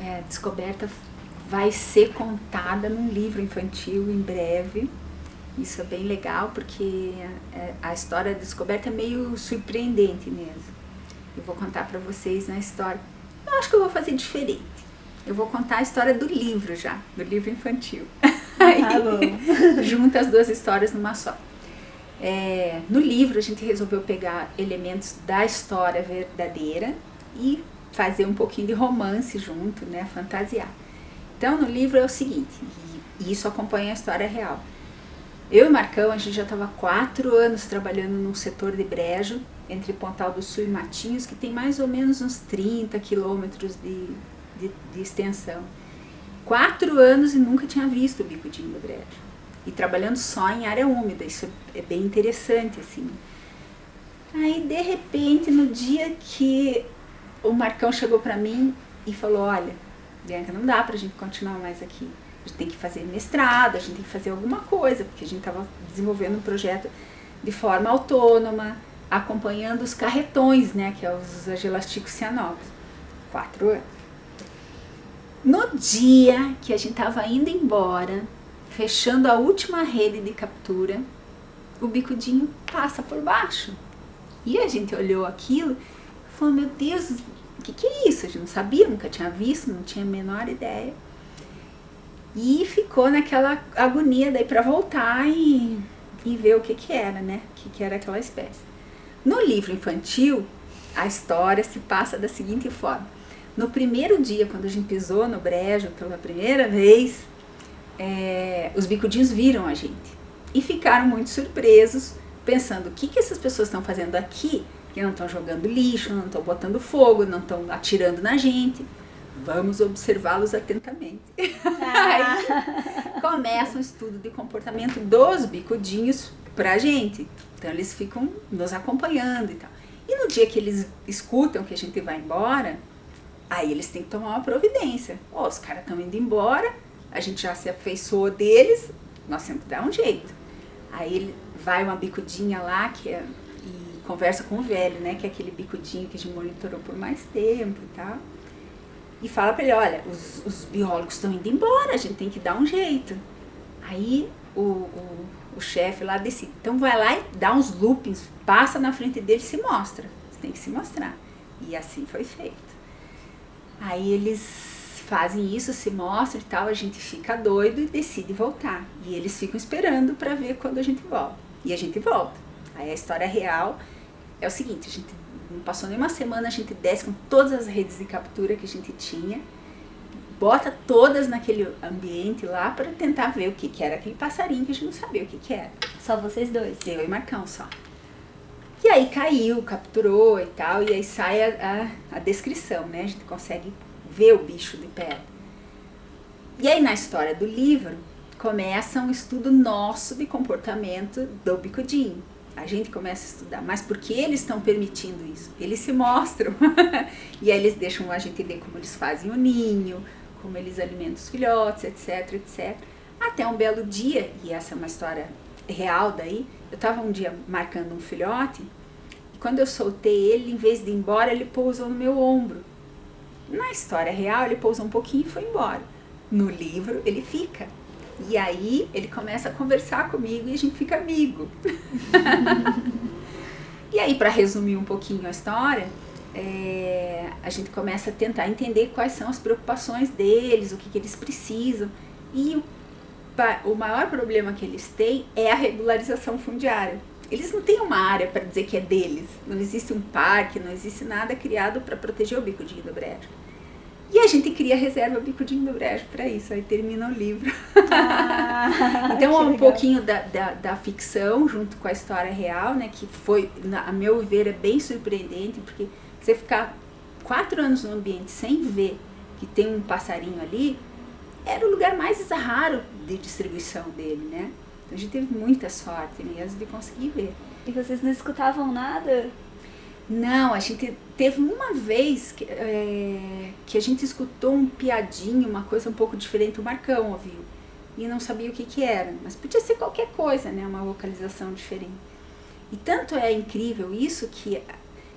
A descoberta vai ser contada num livro infantil em breve. Isso é bem legal, porque a história da descoberta é meio surpreendente mesmo. Eu vou contar para vocês na história. Eu acho que eu vou fazer diferente. Eu vou contar a história do livro já, do livro infantil. Aí, junta as duas histórias numa só. No livro a gente resolveu pegar elementos da história verdadeira e fazer um pouquinho de romance junto, né, fantasiar. Então no livro é o seguinte, e isso acompanha a história real. Eu e Marcão, a gente já estava há 4 anos trabalhando num setor de brejo, entre Pontal do Sul e Matinhos, que tem mais ou menos uns 30 quilômetros de extensão. 4 anos e nunca tinha visto o bicudinho do brejo. E trabalhando só em área úmida, isso é bem interessante, assim. Aí, de repente, no dia que o Marcão chegou pra mim e falou, olha, Bianca, não dá pra gente continuar mais aqui. A gente tem que fazer mestrado, a gente tem que fazer alguma coisa, porque a gente estava desenvolvendo um projeto de forma autônoma, acompanhando os carretões, né, que é os agelasticos cianóbicos. 4 anos. No dia que a gente estava indo embora, fechando a última rede de captura, o bicudinho passa por baixo. E a gente olhou aquilo e falou, meu Deus, o que é isso? A gente não sabia, nunca tinha visto, não tinha a menor ideia. E ficou naquela agonia daí para voltar e ver o que era, né? O que era aquela espécie. No livro infantil, a história se passa da seguinte forma. No primeiro dia, quando a gente pisou no brejo pela primeira vez, os bicudinhos viram a gente e ficaram muito surpresos, pensando, o que essas pessoas estão fazendo aqui? Que não estão jogando lixo, não estão botando fogo, não estão atirando na gente. Vamos observá-los atentamente. Aí começa um estudo de comportamento dos bicudinhos pra gente. Então eles ficam nos acompanhando e tal. E no dia que eles escutam que a gente vai embora, aí eles têm que tomar uma providência. Os caras estão indo embora, a gente já se afeiçoou deles, nós temos que dar um jeito. Aí vai uma bicudinha lá e conversa com o velho, né? Que é aquele bicudinho que a gente monitorou por mais tempo e tal. E fala pra ele, olha, os biólogos estão indo embora, a gente tem que dar um jeito. Aí o chefe lá decide, então vai lá e dá uns loopings, passa na frente dele e se mostra. Você tem que se mostrar. E assim foi feito. Aí eles fazem isso, se mostram e tal, a gente fica doido e decide voltar. E eles ficam esperando pra ver quando a gente volta. E a gente volta. Aí a história real é o seguinte, a gente não passou nem uma semana, a gente desce com todas as redes de captura que a gente tinha, bota todas naquele ambiente lá para tentar ver o que era aquele passarinho que a gente não sabia o que era. Só vocês dois? Eu e Marcão só. E aí caiu, capturou e tal, e aí sai a descrição, né? A gente consegue ver o bicho de perto. E aí na história do livro começa um estudo nosso de comportamento do bicudinho. A gente começa a estudar, mas porque eles estão permitindo isso? Eles se mostram. E aí eles deixam a gente ver como eles fazem o ninho, como eles alimentam os filhotes, etc, etc. Até um belo dia, e essa é uma história real daí, eu estava um dia marcando um filhote, e quando eu soltei ele, em vez de ir embora, ele pousou no meu ombro. Na história real, ele pousou um pouquinho e foi embora. No livro, ele fica. E aí ele começa a conversar comigo e a gente fica amigo. E aí, para resumir um pouquinho a história, a gente começa a tentar entender quais são as preocupações deles, o que eles precisam. E o maior problema que eles têm é a regularização fundiária. Eles não têm uma área para dizer que é deles. Não existe um parque, não existe nada criado para proteger o bicudinho do brejo. E a gente cria reserva bicudinho do brejo para isso, aí termina o livro. Então é um pouquinho da ficção junto com a história real, né, que foi, a meu ver, é bem surpreendente, porque você ficar 4 anos no ambiente sem ver que tem um passarinho ali, era o lugar mais raro de distribuição dele, né? Então a gente teve muita sorte mesmo de conseguir ver. E vocês não escutavam nada? Não, a gente teve uma vez que a gente escutou um piadinho, uma coisa um pouco diferente, o Marcão ouviu, e não sabia o que era, mas podia ser qualquer coisa, né, uma vocalização diferente. E tanto é incrível isso que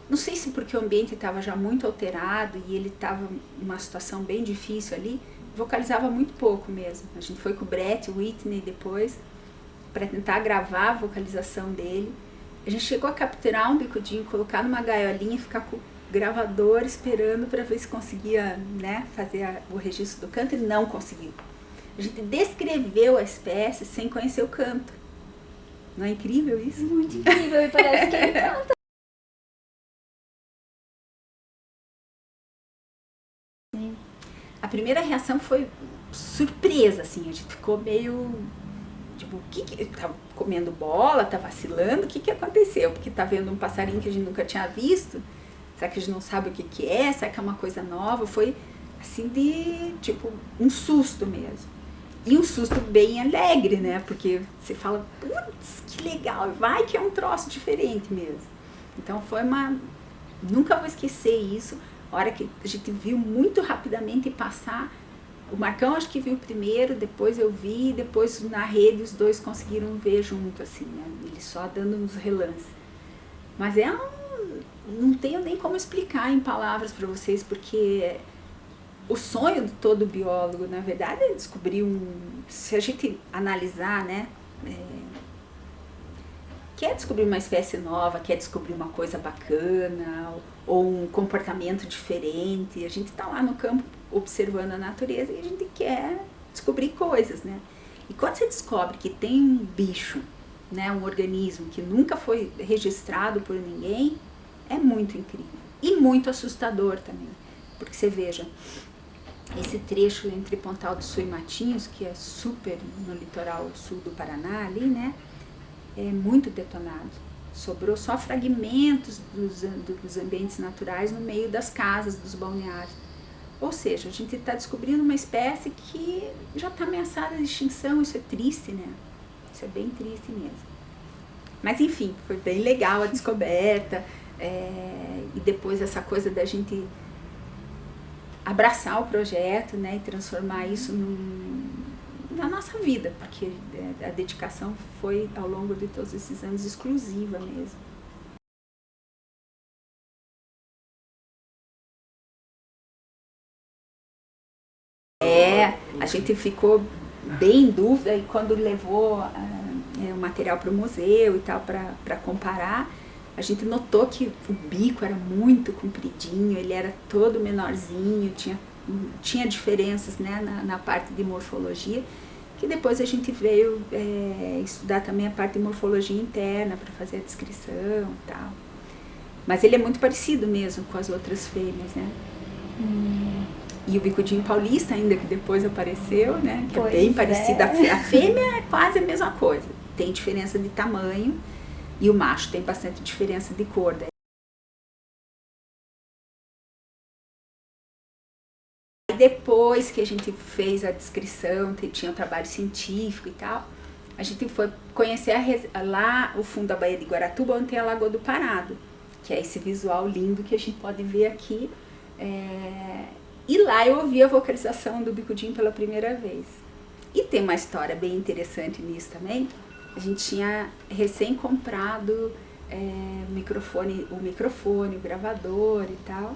Não sei se porque o ambiente estava já muito alterado e ele estava numa situação bem difícil ali, vocalizava muito pouco mesmo. A gente foi com o Brett, o Whitney depois, para tentar gravar a vocalização dele. A gente chegou a capturar um bicudinho, colocar numa gaiolinha e ficar com o gravador esperando para ver se conseguia, né, fazer o registro do canto, e não conseguiu. A gente descreveu a espécie sem conhecer o canto. Não é incrível isso? Muito incrível, e parece que ele canta. A primeira reação foi surpresa, assim, a gente ficou meio, tipo, o que tá comendo bola, tá vacilando, o que aconteceu? Porque tá vendo um passarinho que a gente nunca tinha visto, será que a gente não sabe o que é, será que é uma coisa nova? Foi, assim, de, tipo, um susto mesmo. E um susto bem alegre, né, porque você fala, putz, que legal, vai que é um troço diferente mesmo. Então foi nunca vou esquecer isso. A hora que a gente viu muito rapidamente passar, o Marcão acho que viu primeiro, depois eu vi, depois na rede os dois conseguiram ver junto, assim, né? Ele só dando uns relances. Mas não tenho nem como explicar em palavras para vocês, porque o sonho de todo biólogo, na verdade, é descobrir se a gente analisar, né? Quer descobrir uma espécie nova, quer descobrir uma coisa bacana, ou um comportamento diferente. A gente está lá no campo observando a natureza e a gente quer descobrir coisas, né? E quando você descobre que tem um bicho, né, um organismo que nunca foi registrado por ninguém, é muito incrível. E muito assustador também. Porque você veja, esse trecho entre Pontal do Sul e Matinhos, que é super no litoral sul do Paraná ali, né? É muito detonado. Sobrou só fragmentos dos ambientes naturais no meio das casas, dos balneários. Ou seja, a gente está descobrindo uma espécie que já está ameaçada de extinção. Isso é triste, né? Isso é bem triste mesmo. Mas enfim, foi bem legal a descoberta. E depois essa coisa da gente abraçar o projeto, né, e transformar isso na nossa vida, porque a dedicação foi, ao longo de todos esses anos, exclusiva mesmo. A gente ficou bem em dúvida, e quando levou o material para o museu e tal, para comparar, a gente notou que o bico era muito compridinho, ele era todo menorzinho, tinha diferenças, né, na parte de morfologia, que depois a gente veio estudar também a parte de morfologia interna para fazer a descrição e tal. Mas ele é muito parecido mesmo com as outras fêmeas, né? E o bicudinho paulista ainda, que depois apareceu, né? Que é bem parecida. A fêmea é quase a mesma coisa. Tem diferença de tamanho e o macho tem bastante diferença de cor. Depois que a gente fez a descrição, tinha um trabalho científico e tal, a gente foi conhecer lá o fundo da Baía de Guaratuba, onde tem a Lagoa do Parado, que é esse visual lindo que a gente pode ver aqui. E lá eu ouvi a vocalização do bicudinho pela primeira vez. E tem uma história bem interessante nisso também. A gente tinha recém comprado o microfone, o gravador e tal.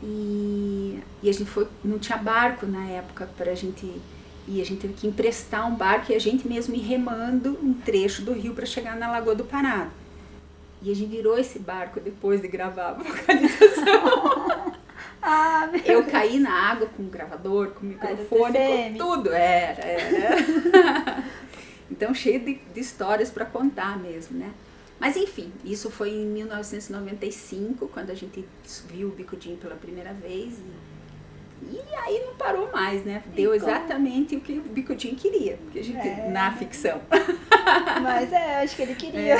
E a gente não tinha barco na época pra gente ir, a gente teve que emprestar um barco e a gente mesmo ir remando um trecho do rio para chegar na Lagoa do Parado. E a gente virou esse barco depois de gravar a vocalização. Eu caí na água com o gravador, com o microfone, com tudo. Era. Então, cheio de histórias para contar mesmo, né? Mas enfim, isso foi em 1995, quando a gente viu o bicudinho pela primeira vez. E aí não parou mais, né? Deu exatamente o que o bicudinho queria, porque a gente, na ficção. Mas acho que ele queria.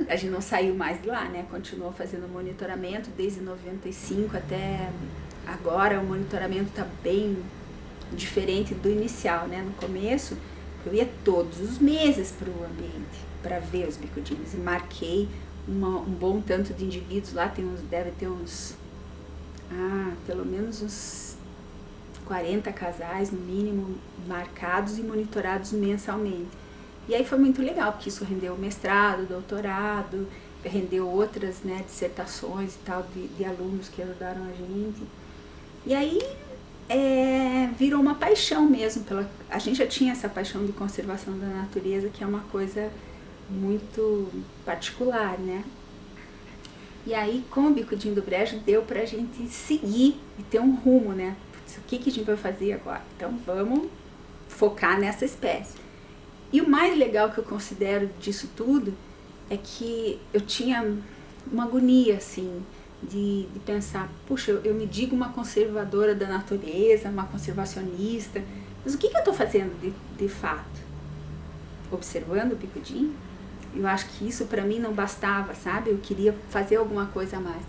A gente não saiu mais de lá, né? Continuou fazendo monitoramento desde 95 até agora. O monitoramento está bem diferente do inicial, né? No começo, eu ia todos os meses para o ambiente para ver os bicudinhos e marquei um bom tanto de indivíduos lá, deve ter pelo menos uns 40 casais no mínimo marcados e monitorados mensalmente. E aí foi muito legal, porque isso rendeu mestrado, doutorado, rendeu outras, né, dissertações e tal, de alunos que ajudaram a gente. E aí virou uma paixão mesmo. A gente já tinha essa paixão de conservação da natureza, que é uma coisa muito particular, né? E aí, com o Bicudinho do Brejo, deu pra gente seguir e ter um rumo, né? O que a gente vai fazer agora? Então, vamos focar nessa espécie. E o mais legal que eu considero disso tudo é que eu tinha uma agonia, assim, de pensar, puxa, eu me digo uma conservadora da natureza, uma conservacionista, mas o que eu estou fazendo de fato? Observando o Bicudinho? Eu acho que isso para mim não bastava, sabe? Eu queria fazer alguma coisa a mais.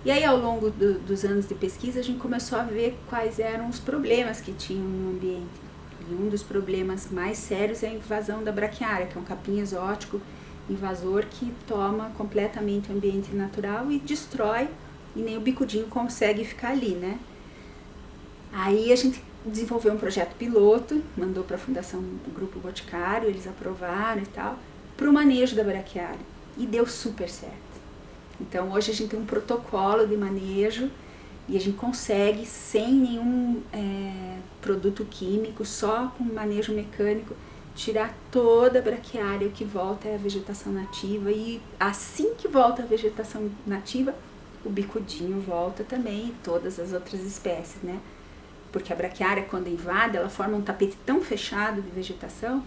E aí, ao longo dos anos de pesquisa, a gente começou a ver quais eram os problemas que tinham no ambiente. E um dos problemas mais sérios é a invasão da braquiária, que é um capim exótico invasor que toma completamente o ambiente natural e destrói, e nem o Bicudinho consegue ficar ali, né? Aí a gente desenvolveu um projeto piloto, mandou para a Fundação do Grupo Boticário, eles aprovaram e tal, para o manejo da braquiária, e deu super certo. Então hoje a gente tem um protocolo de manejo e a gente consegue, sem nenhum produto químico, só com manejo mecânico, tirar toda a braquiária. O que volta é a vegetação nativa, e assim que volta a vegetação nativa, o Bicudinho volta também, e todas as outras espécies, né? Porque a braquiária, quando invade, ela forma um tapete tão fechado de vegetação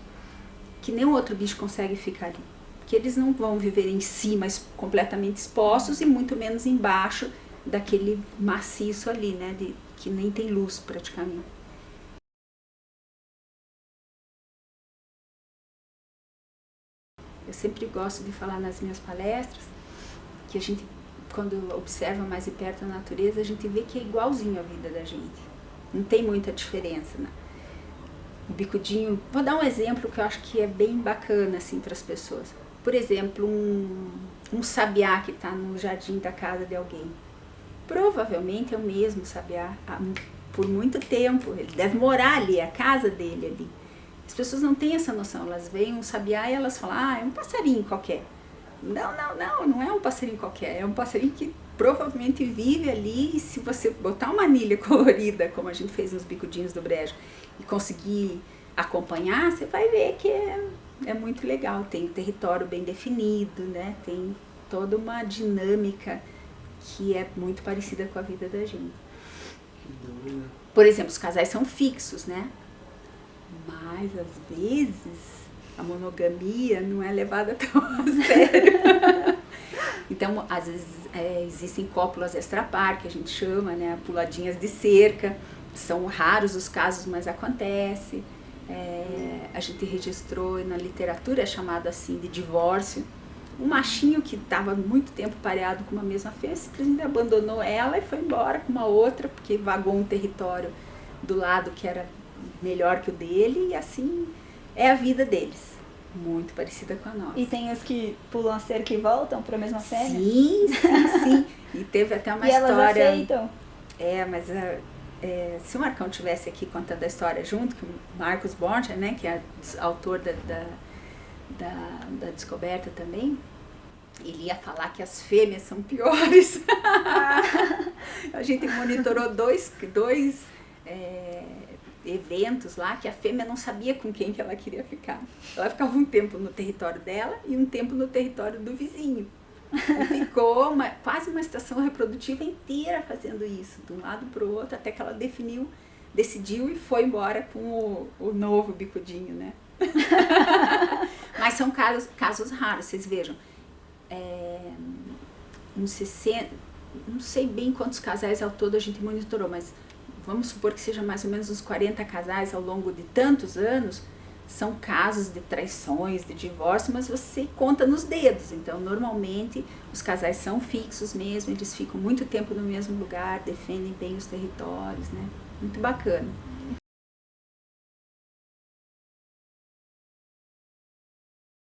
que nenhum outro bicho consegue ficar ali. Porque eles não vão viver em cima, completamente expostos, e muito menos embaixo daquele maciço ali, né? Que nem tem luz praticamente. Eu sempre gosto de falar nas minhas palestras que a gente, quando observa mais de perto a natureza, a gente vê que é igualzinho a vida da gente. Não tem muita diferença, né? O Bicudinho, vou dar um exemplo que eu acho que é bem bacana assim para as pessoas. Por exemplo, um sabiá que está no jardim da casa de alguém. Provavelmente é o mesmo sabiá por muito tempo. Ele deve morar ali, é a casa dele ali. As pessoas não têm essa noção. Elas veem um sabiá e elas falam, é um passarinho qualquer. Não é um passarinho qualquer. É um passarinho que provavelmente vive ali, e se você botar uma anilha colorida, como a gente fez nos Bicudinhos do Brejo, e conseguir acompanhar, você vai ver que é muito legal. Tem um território bem definido, né? Tem toda uma dinâmica que é muito parecida com a vida da gente. Por exemplo, os casais são fixos, né? Mas às vezes a monogamia não é levada tão a sério. Então, às vezes existem cópulas extrapar, que a gente chama, né? Puladinhas de cerca. São raros os casos, mas acontece. A gente registrou na literatura, é chamado assim de divórcio. Um machinho que estava muito tempo pareado com uma mesma fêmea, simplesmente abandonou ela e foi embora com uma outra, porque vagou um território do lado que era melhor que o dele, e assim é a vida deles. Muito parecida com a nossa. E tem os que pulam a cerca e voltam para a mesma fêmea? Sim. E teve até uma história... E elas aceitam? Mas se o Marcão tivesse aqui contando a história junto, com o Marcos Borcher, né, que é autor da descoberta também, ele ia falar que as fêmeas são piores. A gente monitorou dois eventos lá que a fêmea não sabia com quem que ela queria ficar. Ela ficava um tempo no território dela e um tempo no território do vizinho. E ficou quase uma estação reprodutiva inteira fazendo isso, de um lado para o outro, até que ela decidiu e foi embora com o novo Bicudinho, né? Mas são casos raros, vocês vejam. Não sei bem quantos casais ao todo a gente monitorou, mas vamos supor que seja mais ou menos uns 40 casais ao longo de tantos anos. São casos de traições, de divórcio, mas você conta nos dedos. Então, normalmente, os casais são fixos mesmo, eles ficam muito tempo no mesmo lugar, defendem bem os territórios, né? Muito bacana.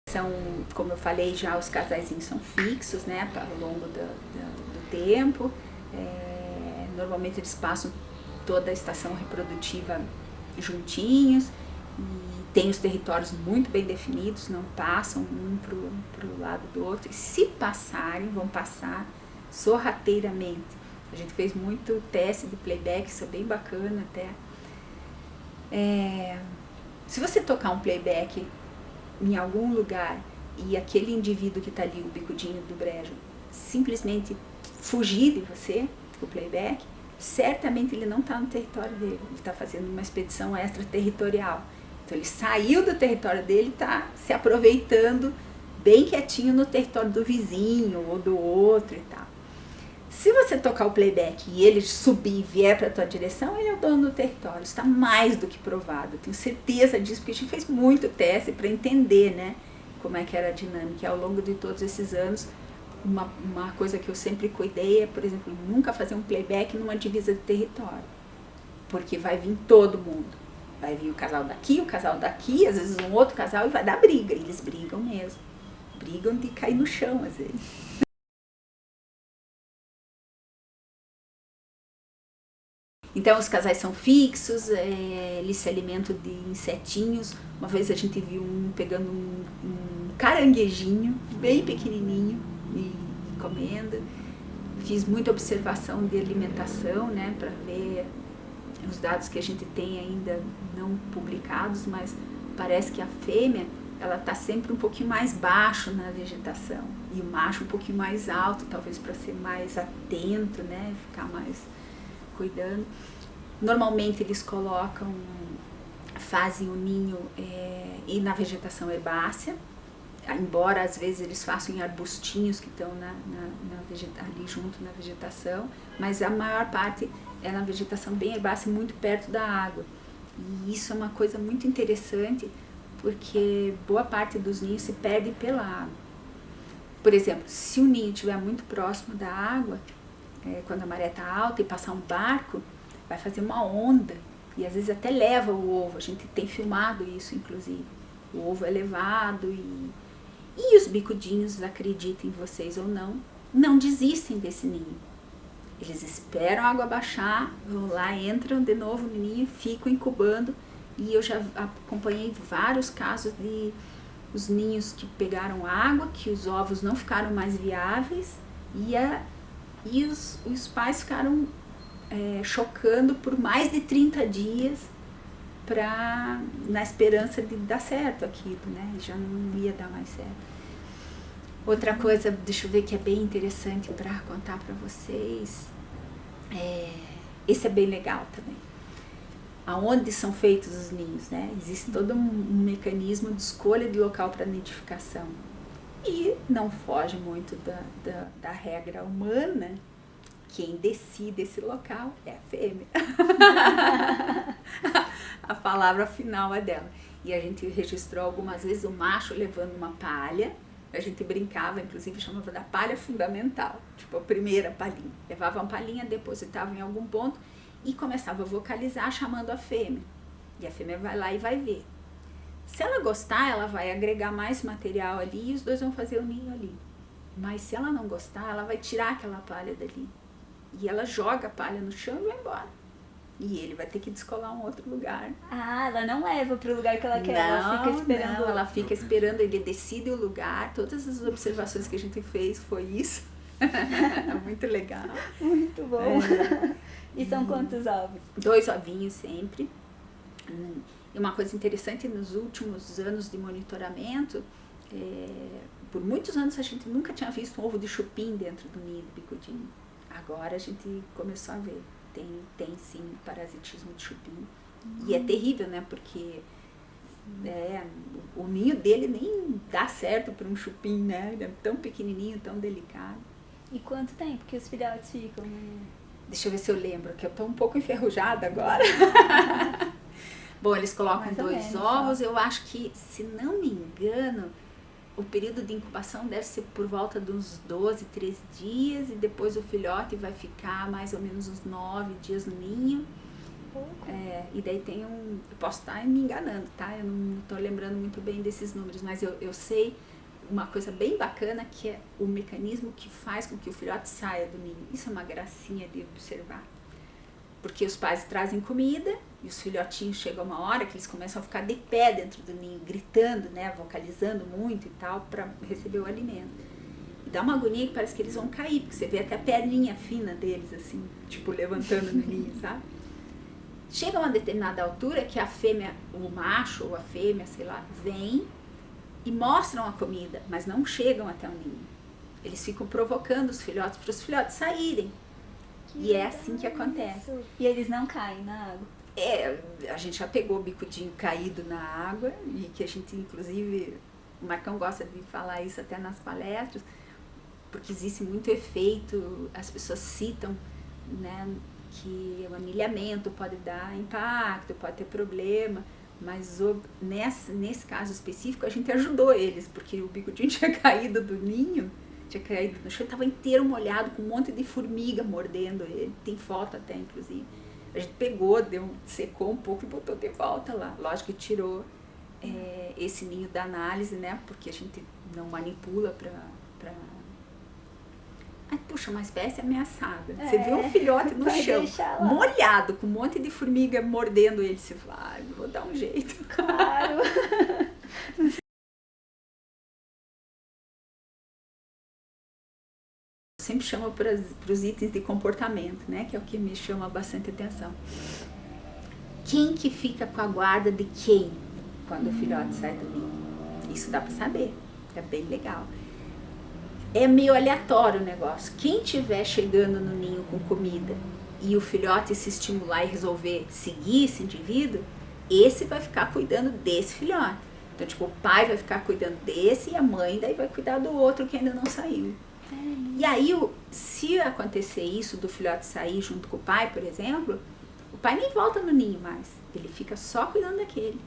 São, como eu falei já, os casaizinhos são fixos, né, ao longo do tempo. Normalmente eles passam toda a estação reprodutiva juntinhos. E tem os territórios muito bem definidos, não passam um pro lado do outro. E se passarem, vão passar sorrateiramente. A gente fez muito teste de playback, isso é bem bacana até. Se você tocar um playback em algum lugar e aquele indivíduo que está ali, o bicudinho do brejo, simplesmente fugir de você, o playback, certamente ele não está no território dele, ele está fazendo uma expedição extraterritorial. Então ele saiu do território dele e está se aproveitando bem quietinho no território do vizinho ou do outro e tal. Se você tocar o playback e ele subir e vier para a tua direção, ele é o dono do território. Isso está mais do que provado. Eu tenho certeza disso, porque a gente fez muito teste para entender, né, como é que era a dinâmica. E ao longo de todos esses anos, uma coisa que eu sempre cuidei é, por exemplo, nunca fazer um playback numa divisa de território. Porque vai vir todo mundo. Vai vir o casal daqui, às vezes um outro casal, e vai dar briga. E eles brigam mesmo. Brigam de cair no chão, às vezes. Então os casais são fixos, eles se alimentam de insetinhos. Uma vez a gente viu um pegando um caranguejinho bem pequenininho e comendo. Fiz muita observação de alimentação, né, para ver os dados que a gente tem ainda não publicados, mas parece que a fêmea ela está sempre um pouquinho mais baixo na vegetação e o macho um pouquinho mais alto, talvez para ser mais atento, né, ficar mais cuidando. Normalmente eles fazem o ninho e na vegetação herbácea, embora às vezes eles façam em arbustinhos que estão ali junto na vegetação, mas a maior parte é na vegetação bem herbácea, muito perto da água. E isso é uma coisa muito interessante, porque boa parte dos ninhos se perde pela água. Por exemplo, se o ninho estiver muito próximo da água, quando a maré está alta e passar um barco, vai fazer uma onda e às vezes até leva o ovo. A gente tem filmado isso, inclusive. O ovo é levado e os bicudinhos, acreditem vocês ou não desistem desse ninho. Eles esperam a água baixar, vão lá, entram de novo no ninho, ficam incubando. E eu já acompanhei vários casos de os ninhos que pegaram água, que os ovos não ficaram mais viáveis e os pais ficaram chocando por mais de 30 dias na esperança de dar certo aquilo, né? Já não ia dar mais certo. Outra coisa, deixa eu ver, que é bem interessante para contar para vocês, esse é bem legal também. Aonde são feitos os ninhos, né? Existe todo um mecanismo de escolha de local para nidificação. E não foge muito da regra humana. Quem decide esse local é a fêmea. A palavra final é dela. E a gente registrou algumas vezes o macho levando uma palha. A gente brincava, inclusive chamava da palha fundamental. Tipo, a primeira palhinha. Levava uma palhinha, depositava em algum ponto e começava a vocalizar chamando a fêmea. E a fêmea vai lá e vai ver. Se ela gostar, ela vai agregar mais material ali e os dois vão fazer o ninho ali. Mas se ela não gostar, ela vai tirar aquela palha dali. E ela joga a palha no chão e vai embora. E ele vai ter que descolar um outro lugar. Ah, ela não leva para o lugar que ela quer, ela fica esperando. Não, ela fica esperando, ele decide o lugar. Todas as observações que a gente fez foi isso. Muito legal. Muito bom. E são quantos ovos? 2 ovinhos sempre. E uma coisa interessante, nos últimos anos de monitoramento, por muitos anos a gente nunca tinha visto um ovo de chupim dentro do ninho do bicudinho. Agora a gente começou a ver. Tem sim parasitismo de chupim. E é terrível, né? Porque o ninho dele nem dá certo para um chupim, né? Ele é tão pequenininho, tão delicado. E quanto tempo que os filhotes ficam? Deixa eu ver se eu lembro, que eu tô um pouco enferrujada agora. Bom, eles colocam 2 ovos. Eu acho que, se não me engano, o período de incubação deve ser por volta dos 12, 13 dias. E depois o filhote vai ficar mais ou menos uns 9 dias no ninho. E daí tem eu posso estar me enganando, tá? Eu não estou lembrando muito bem desses números, mas eu sei uma coisa bem bacana, que é o mecanismo que faz com que o filhote saia do ninho. Isso é uma gracinha de observar. porque os pais trazem comida e os filhotinhos chegam uma hora que eles começam a ficar de pé dentro do ninho, gritando, né, vocalizando muito e tal, para receber o alimento. E dá uma agonia que parece que eles vão cair, porque você vê até a perninha fina deles, assim, tipo, levantando no ninho, sabe? Chega a uma determinada altura que a fêmea, o macho ou a fêmea, sei lá, vem e mostram a comida, mas não chegam até o ninho. Eles ficam provocando os filhotes para os filhotes saírem. E é assim que acontece. E eles não caem na água? A gente já pegou o bicudinho caído na água, e que a gente, inclusive, o Marcão gosta de falar isso até nas palestras, porque existe muito efeito, as pessoas citam, né, que o anilhamento pode dar impacto, pode ter problema, mas nesse caso específico a gente ajudou eles, porque o bicudinho tinha caído do ninho, tinha caído no chão, estava inteiro molhado, com um monte de formiga mordendo ele, tem foto até, inclusive. A gente pegou, secou um pouco e botou de volta lá. Lógico que tirou esse ninho da análise, né, porque a gente não manipula para... Ai, puxa, uma espécie ameaçada. Você vê um filhote no chão, molhado, com um monte de formiga mordendo ele, você fala, vou dar um jeito. Claro. Sempre chamo para os itens de comportamento, né, que é o que me chama bastante atenção. Quem que fica com a guarda de quem quando o filhote sai do ninho? Isso dá para saber, é bem legal. É meio aleatório o negócio. Quem estiver chegando no ninho com comida e o filhote se estimular e resolver seguir esse indivíduo, esse vai ficar cuidando desse filhote. Então, tipo, o pai vai ficar cuidando desse e a mãe daí vai cuidar do outro que ainda não saiu. E aí, se acontecer isso do filhote sair junto com o pai, por exemplo, o pai nem volta no ninho mais. Ele fica só cuidando daquele.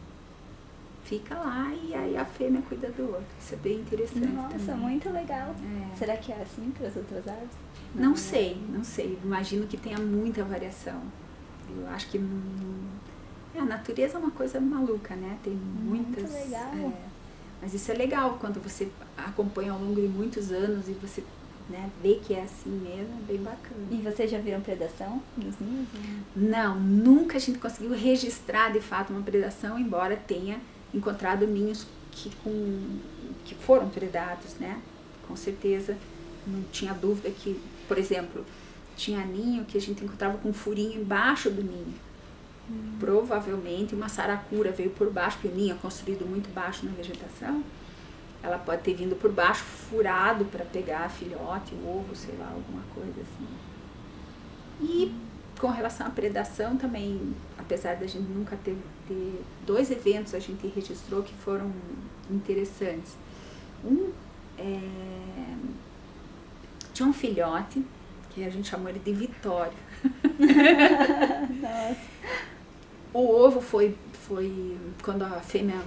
Fica lá e aí a fêmea cuida do outro. Isso é bem interessante. Nossa, também. Muito legal. Será que é assim para as outras aves? Não sei. Imagino que tenha muita variação. Eu acho que a natureza é uma coisa maluca, né? Tem muitas... Muito legal. Mas isso é legal quando você acompanha ao longo de muitos anos e você, né, vê que é assim mesmo, é bem bacana. E vocês já viram predação nos ninhos? Não, nunca a gente conseguiu registrar de fato uma predação, embora tenha encontrado ninhos que foram predados, né? Com certeza, não tinha dúvida que, por exemplo, tinha ninho que a gente encontrava com um furinho embaixo do ninho. Provavelmente uma saracura veio por baixo, porque o ninho é construído muito baixo na vegetação. Ela pode ter vindo por baixo, furado para pegar filhote, ovo, sei lá, alguma coisa assim. E com relação à predação também, apesar da gente nunca ter 2 eventos a gente registrou que foram interessantes. Tinha um filhote, que a gente chamou ele de Vitória. Nossa. O ovo foi, quando a fêmea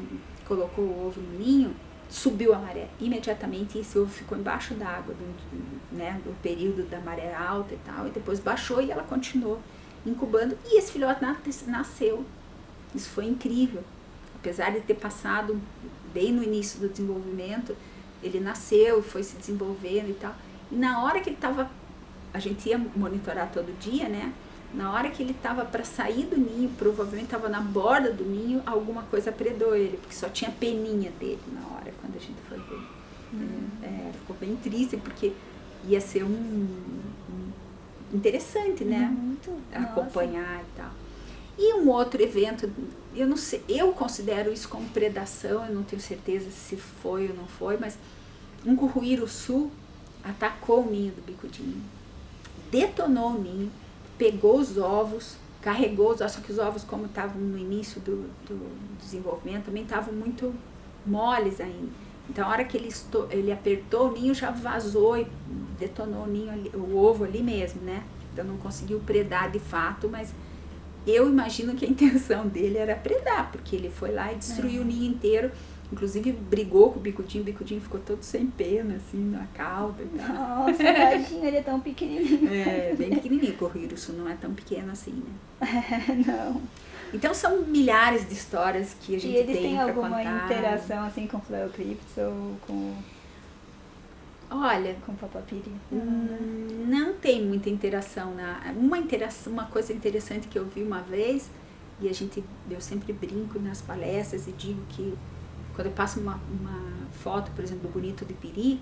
colocou o ovo no ninho, subiu a maré. Imediatamente esse ovo ficou embaixo d'água, do período da maré alta e tal, e depois baixou e ela continuou incubando, e esse filhote nasceu. Isso foi incrível. Apesar de ter passado bem no início do desenvolvimento, ele nasceu, foi se desenvolvendo e tal. E na hora que ele estava, a gente ia monitorar todo dia, né? Na hora que ele estava para sair do ninho, provavelmente estava na borda do ninho, alguma coisa predou ele, porque só tinha peninha dele na hora, quando a gente foi ver. Ficou bem triste, porque ia ser interessante, né? Muito. Acompanhar. Nossa. E tal. E um outro evento, eu não sei, eu considero isso como predação, eu não tenho certeza se foi ou não foi, mas um curruíru-sul atacou o ninho do bicudinho, detonou o ninho, pegou os ovos, carregou os ovos, só que os ovos, como estavam no início do desenvolvimento, também estavam muito moles ainda. Então, a hora que ele apertou o ninho, já vazou e detonou o ninho, o ovo ali mesmo, né? Então, não conseguiu predar de fato, mas eu imagino que a intenção dele era predar, porque ele foi lá e destruiu o ninho inteiro. Inclusive, brigou com o bicudinho ficou todo sem pena, assim, na cauda e tal. Nossa, tadinho, ele é tão pequenininho. Bem pequenininho. O curruíru-sul não é tão pequeno assim, né? Não. Então, são milhares de histórias que a gente tem pra contar. E eles têm alguma interação, assim, com Phleocriptus ou com... Olha... Com Papapiri? Não tem muita interação. Uma coisa interessante que eu vi uma vez, e eu sempre brinco nas palestras e digo que quando eu passo uma foto, por exemplo, do bonito de piri,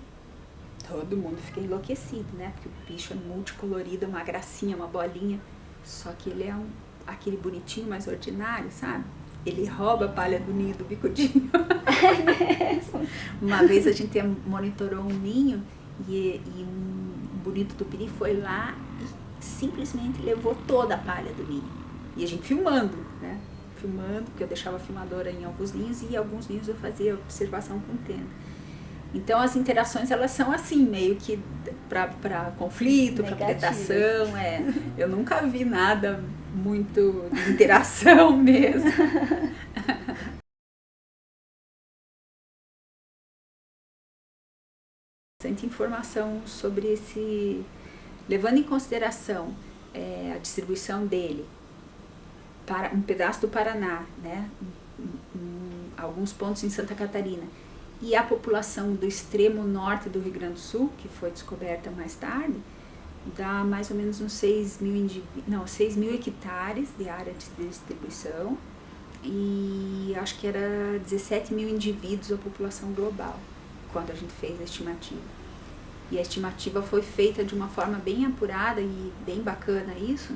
todo mundo fica enlouquecido, né? Porque o bicho é multicolorido, é uma gracinha, uma bolinha, só que ele é aquele bonitinho mais ordinário, sabe? Ele rouba a palha do ninho do bicudinho. Uma vez a gente monitorou um ninho e um bonito tupiri foi lá e simplesmente levou toda a palha do ninho. E a gente filmando, né? Filmando, porque eu deixava a filmadora em alguns ninhos e em alguns ninhos eu fazia observação com tenda. Então as interações elas são assim, meio que para conflito, para predação. Eu nunca vi nada muito de interação mesmo. Bastante informação sobre levando em consideração a distribuição dele para um pedaço do Paraná, né, alguns pontos em Santa Catarina, e a população do extremo norte do Rio Grande do Sul, que foi descoberta mais tarde, dá mais ou menos uns 6 mil hectares de área de distribuição, e acho que era 17 mil indivíduos a população global, quando a gente fez a estimativa. E a estimativa foi feita de uma forma bem apurada e bem bacana isso.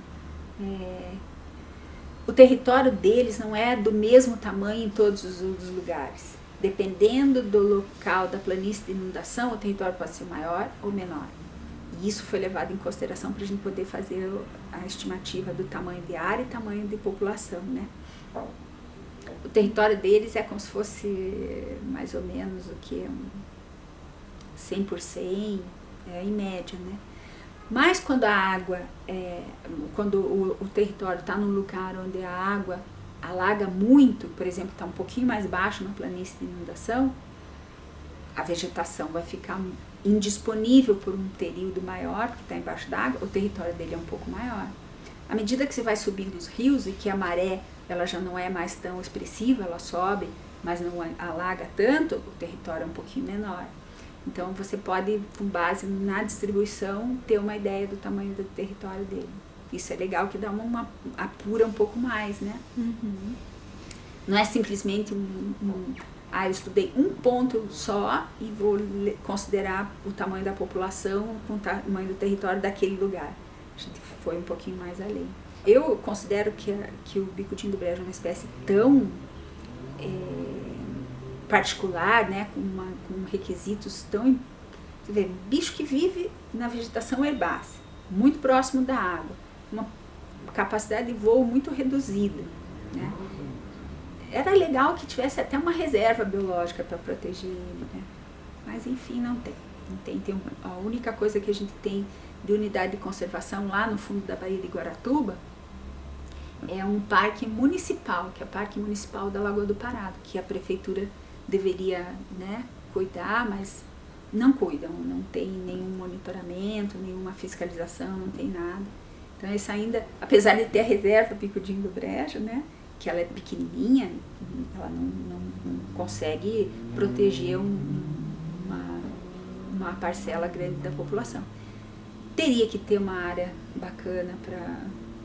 O território deles não é do mesmo tamanho em todos os lugares. Dependendo do local da planície de inundação, o território pode ser maior ou menor. E isso foi levado em consideração para a gente poder fazer a estimativa do tamanho de área e tamanho de população, né? O território deles é como se fosse mais ou menos o que? 100 por 100, em média, né? Mas quando quando o território está num lugar onde a água alaga muito, por exemplo, está um pouquinho mais baixo na planície de inundação, a vegetação vai ficar indisponível por um período maior, porque está embaixo d'água, o território dele é um pouco maior. À medida que você vai subindo os rios e que a maré ela já não é mais tão expressiva, ela sobe, mas não alaga tanto, o território é um pouquinho menor. Então você pode, com base na distribuição, ter uma ideia do tamanho do território dele. Isso é legal, que dá apura um pouco mais, né? Uhum. Não é simplesmente eu estudei um ponto só e vou considerar o tamanho da população com o tamanho do território daquele lugar. A gente foi um pouquinho mais além. Eu considero que o bicudinho do brejo é uma espécie tão particular, né, com requisitos tão... Você vê, bicho que vive na vegetação herbácea, muito próximo da água, uma capacidade de voo muito reduzida, né? Era legal que tivesse até uma reserva biológica para proteger ele, né? Mas enfim, não tem. A única coisa que a gente tem de unidade de conservação lá no fundo da Baía de Guaratuba é um parque municipal, que é o Parque Municipal da Lagoa do Parado, que a prefeitura deveria, né, cuidar, mas não cuidam, não tem nenhum monitoramento, nenhuma fiscalização, não tem nada. Então isso ainda, apesar de ter a reserva Bicudinho do Brejo, né, que ela é pequenininha, ela não consegue proteger uma parcela grande da população. Teria que ter uma área bacana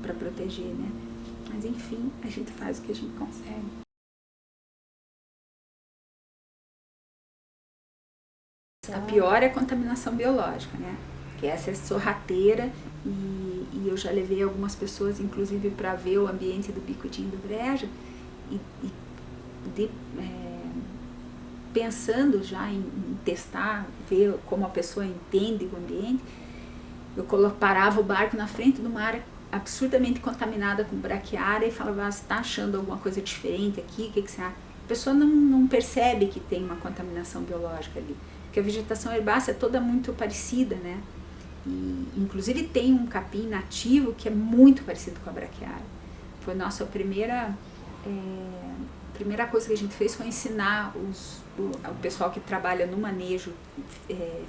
para proteger, né? Mas enfim, a gente faz o que a gente consegue. A pior é a contaminação biológica, né? Que essa é sorrateira e eu já levei algumas pessoas, inclusive, para ver o ambiente do Bicudinho do Brejo pensando já em testar, ver como a pessoa entende o ambiente. Eu parava o barco na frente de uma área absurdamente contaminada com braquiária e falava, você está achando alguma coisa diferente aqui? O que você acha? A pessoa não percebe que tem uma contaminação biológica ali. Porque a vegetação herbácea é toda muito parecida, né? E, inclusive tem um capim nativo que é muito parecido com a braquiária. Foi nossa primeira coisa que a gente fez foi ensinar o pessoal que trabalha no manejo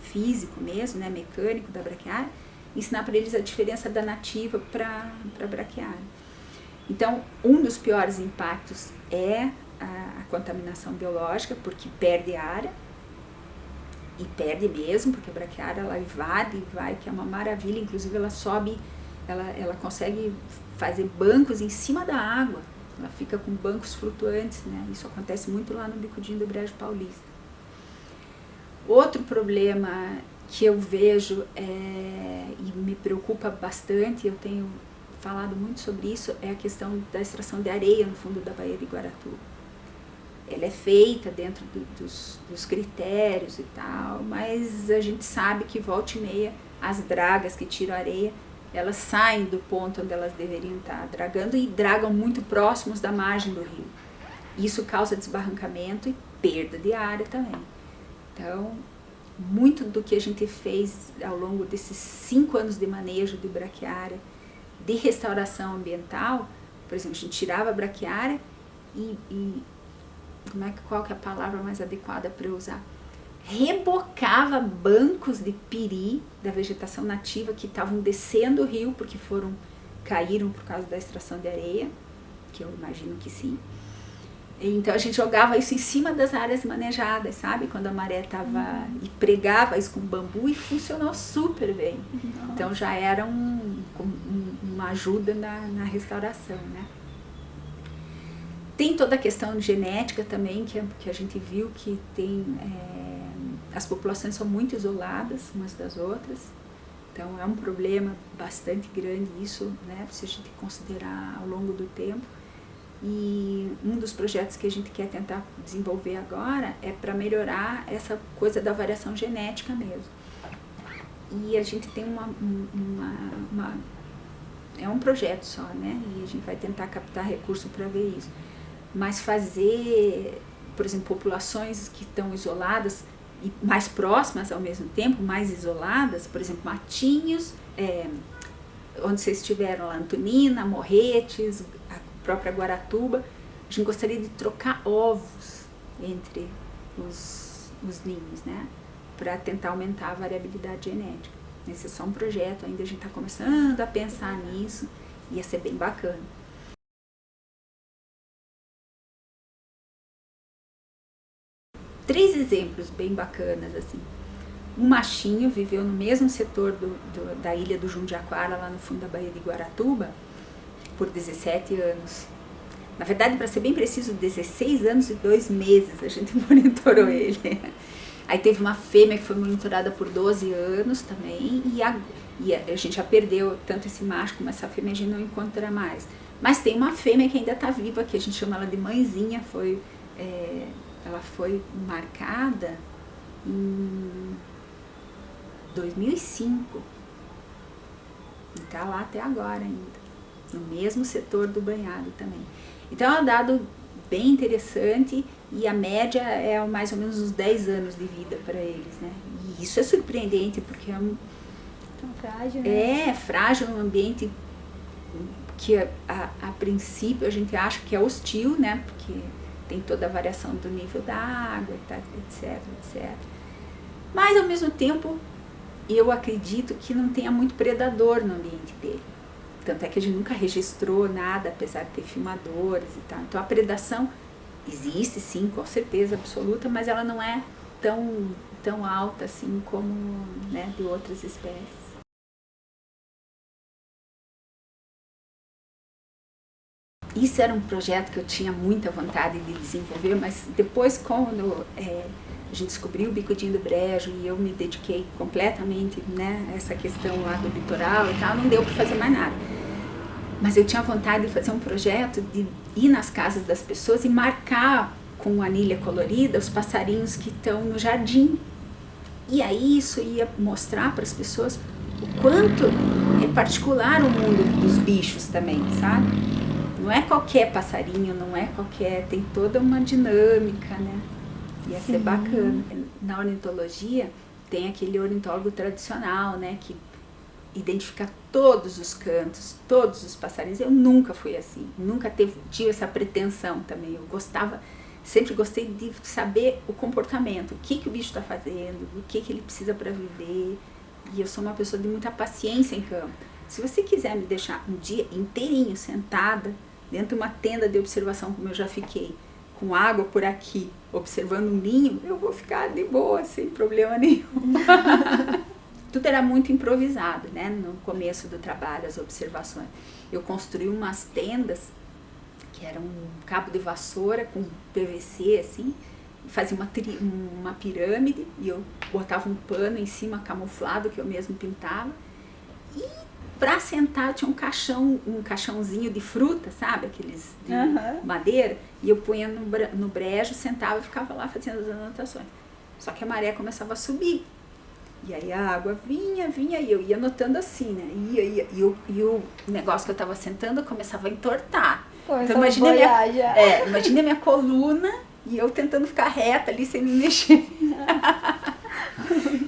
físico mesmo, né, mecânico da braquiária, ensinar para eles a diferença da nativa para a braquiária. Então, um dos piores impactos é a contaminação biológica, porque perde área. e perde mesmo, porque a braquiária ela invade e vai, que é uma maravilha, inclusive ela sobe, ela consegue fazer bancos em cima da água, ela fica com bancos flutuantes, né? Isso acontece muito lá no Bicudinho do Brejo Paulista. Outro problema que eu vejo e me preocupa bastante, eu tenho falado muito sobre isso, é a questão da extração de areia no fundo da Baía de Guaratuba. Ela é feita dentro dos critérios e tal, mas a gente sabe que volta e meia as dragas que tiram areia, elas saem do ponto onde elas deveriam estar dragando e dragam muito próximos da margem do rio. Isso causa desbarrancamento e perda de área também. Então, muito do que a gente fez ao longo desses 5 anos de manejo de braquiária, de restauração ambiental, por exemplo, a gente tirava a braquiária e qual que é a palavra mais adequada para eu usar? Rebocava bancos de piri da vegetação nativa que estavam descendo o rio porque caíram por causa da extração de areia, que eu imagino que sim. Então a gente jogava isso em cima das áreas manejadas, sabe? Quando a maré estava e pregava isso com bambu e funcionou super bem. Nossa. Então já era uma ajuda na restauração, né? Tem toda a questão genética também, que a gente viu que tem, as populações são muito isoladas umas das outras, então é um problema bastante grande isso, né, se a gente considerar ao longo do tempo. E um dos projetos que a gente quer tentar desenvolver agora é para melhorar essa coisa da variação genética mesmo. E a gente tem é um projeto só, né, e a gente vai tentar captar recurso para ver isso. Mas fazer, por exemplo, populações que estão isoladas e mais próximas ao mesmo tempo, mais isoladas, por exemplo, Matinhos, onde vocês estiveram lá, Antonina, Morretes, a própria Guaratuba, a gente gostaria de trocar ovos entre os ninhos, né, para tentar aumentar a variabilidade genética. Esse é só um projeto, ainda a gente está começando a pensar nisso, ia ser bem bacana. Três exemplos bem bacanas, assim. Um machinho viveu no mesmo setor da ilha do Jundiaquara, lá no fundo da Baía de Guaratuba, por 17 anos. Na verdade, para ser bem preciso, 16 anos e 2 meses a gente monitorou ele. Aí teve uma fêmea que foi monitorada por 12 anos também, e a gente já perdeu tanto esse macho como essa fêmea, a gente não encontra mais. Mas tem uma fêmea que ainda está viva, que a gente chama ela de mãezinha, ela foi marcada em 2005 e está lá até agora ainda, no mesmo setor do banhado também. Então é um dado bem interessante e a média é mais ou menos uns 10 anos de vida para eles, né? E isso é surpreendente porque tão frágil, né? É frágil, um ambiente que a princípio a gente acha que é hostil, né? Porque tem toda a variação do nível da água, etc, etc. Mas, ao mesmo tempo, eu acredito que não tenha muito predador no ambiente dele. Tanto é que a gente nunca registrou nada, apesar de ter filmadores e tal. Então, a predação existe, sim, com certeza absoluta, mas ela não é tão alta assim como, né, de outras espécies. Isso era um projeto que eu tinha muita vontade de desenvolver, mas depois, quando a gente descobriu o Bicudinho do Brejo e eu me dediquei completamente, né, a essa questão lá do litoral e tal, não deu para fazer mais nada. Mas eu tinha vontade de fazer um projeto de ir nas casas das pessoas e marcar com anilha colorida os passarinhos que estão no jardim. E aí isso ia mostrar para as pessoas o quanto é particular o mundo dos bichos também, sabe? Não é qualquer passarinho, não é qualquer... Tem toda uma dinâmica, né? Ia ser bacana. Na ornitologia, tem aquele ornitólogo tradicional, né? Que identifica todos os cantos, todos os passarinhos. Eu nunca fui assim. Nunca tive essa pretensão também. Eu sempre gostei de saber o comportamento. O que o bicho está fazendo, o que ele precisa para viver. E eu sou uma pessoa de muita paciência em campo. Se você quiser me deixar um dia inteirinho sentada dentro de uma tenda de observação, como eu já fiquei, com água por aqui, observando um ninho, eu vou ficar de boa, sem problema nenhum. Tudo era muito improvisado, né? No começo do trabalho, as observações. Eu construí umas tendas, que era um cabo de vassoura com PVC, assim, fazia uma pirâmide, e eu botava um pano em cima, camuflado, que eu mesmo pintava. E para sentar tinha um caixãozinho de fruta, sabe? Aqueles de madeira. E eu punha no brejo, sentava e ficava lá fazendo as anotações. Só que a maré começava a subir. E aí a água vinha, e eu ia anotando assim, né? E o negócio que eu estava sentando começava a entortar. Então imagina a minha coluna e eu tentando ficar reta ali sem me mexer.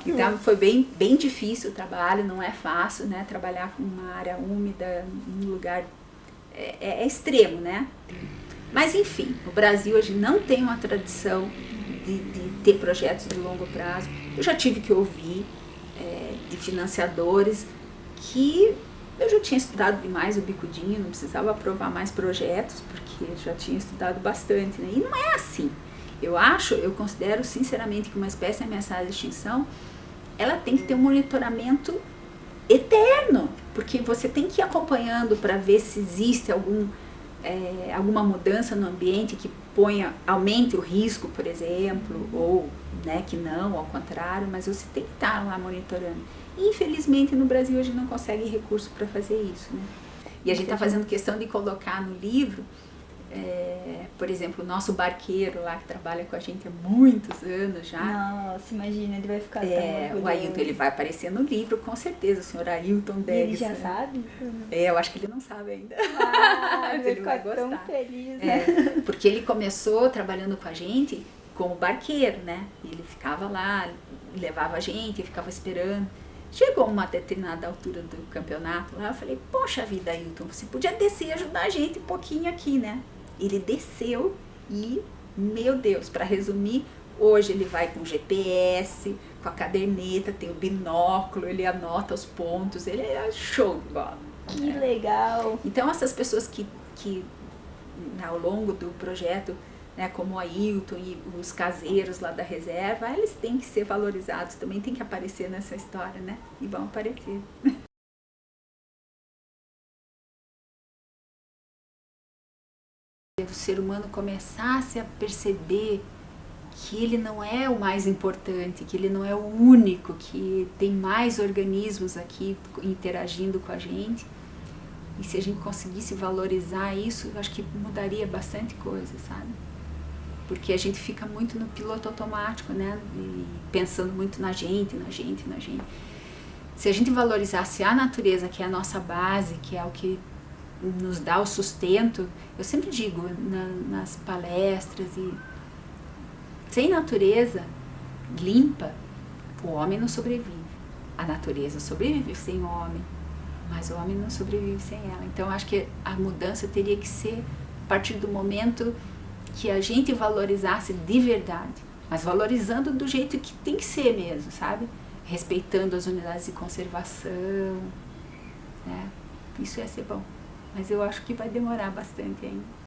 Então foi bem difícil o trabalho, não é fácil, né? Trabalhar com uma área úmida, num lugar é extremo, né? Mas enfim, o Brasil hoje não tem uma tradição de ter projetos de longo prazo. Eu já tive que ouvir de financiadores que eu já tinha estudado demais o bicudinho, não precisava aprovar mais projetos, porque eu já tinha estudado bastante, né? E não é assim. Eu considero sinceramente que uma espécie ameaçada de extinção, ela tem que ter um monitoramento eterno, porque você tem que ir acompanhando para ver se existe alguma mudança no ambiente que aumente o risco, por exemplo, ou né, que não, ao contrário, mas você tem que estar lá monitorando. E, infelizmente, no Brasil a gente não consegue recurso para fazer isso, né? E a gente está fazendo questão de colocar no livro, por exemplo, o nosso barqueiro lá que trabalha com a gente há muitos anos já. Nossa, imagina, ele vai ficar tão orgulhoso. O Ailton, ele vai aparecer no livro, com certeza, o senhor Ailton Degues. Ele já sabe? Eu acho que ele não sabe ainda. Mas ele vai gostar. Tão feliz, né? Porque ele começou trabalhando com a gente como barqueiro, né? Ele ficava lá, levava a gente, ficava esperando. Chegou uma determinada altura do campeonato lá, eu falei, poxa vida, Ailton, você podia descer e ajudar a gente um pouquinho aqui, né? Ele desceu e, meu Deus, para resumir, hoje ele vai com GPS, com a caderneta, tem o binóculo, ele anota os pontos, ele é show de bola. Que legal! Então essas pessoas que ao longo do projeto, né, como o Ailton e os caseiros lá da reserva, eles têm que ser valorizados, também tem que aparecer nessa história, né? E vão aparecer. O ser humano começasse a perceber que ele não é o mais importante, que ele não é o único, que tem mais organismos aqui interagindo com a gente. E se a gente conseguisse valorizar isso, eu acho que mudaria bastante coisa, sabe? Porque a gente fica muito no piloto automático, né? E pensando muito na gente. Se a gente valorizasse a natureza, que é a nossa base, que é o que nos dá o sustento, eu sempre digo nas palestras, e sem natureza limpa, o homem não sobrevive. A natureza sobrevive sem o homem, mas o homem não sobrevive sem ela. Então acho que a mudança teria que ser a partir do momento que a gente valorizasse de verdade, mas valorizando do jeito que tem que ser mesmo, sabe? Respeitando as unidades de conservação, né? Isso ia ser bom, mas eu acho que vai demorar bastante ainda.